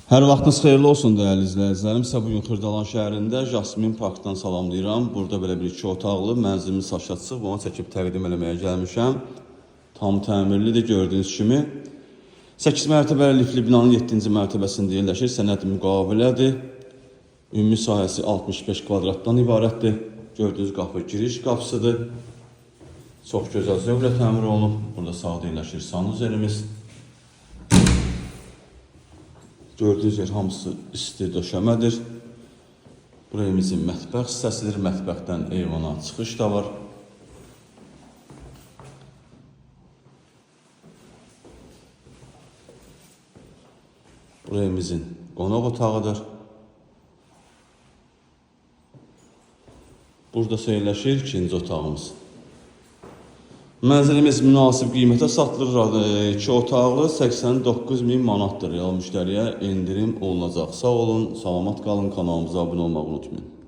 Hər vaxtınız xeyirli olsun dəyərli izləyicilərim. Sizə bugün Xırdalan şəhərində Jasmin Parkdan salamlayıram. Burada belə bir 2 otaqlı mənzilimi satışa çıxıb, onu çəkib təqdim eləməyə gəlmişəm. Tam təmirlidir gördüyünüz kimi. 8 mərtəbəli lifli binanın 7-ci mərtəbəsində yerləşir. Sənəd müqavilədir. Ümumi sahəsi 65 kvadratdan ibarətdir. Gördüyünüz qapı giriş qapısıdır. Çox gözəl zövqlə təmir olunub. Burada sağda yerləşir sanuzerimiz. Gördüyünüz yer hamısı isti döşəmədir. Buraya evimizin mətbəx hissəsidir. Mətbəxdən eyvana çıxış da var. Buraya evimizin qonaq otağıdır. Burada yerləşir ikinci otağımız. Mənzilimiz münasib qiymətə satılır. 2 otaqlı 89.000 manatdır. Real müştəriyə endirim olunacaq. Sağ olun, salamat qalın, kanalımıza abunə olmağı unutmayın.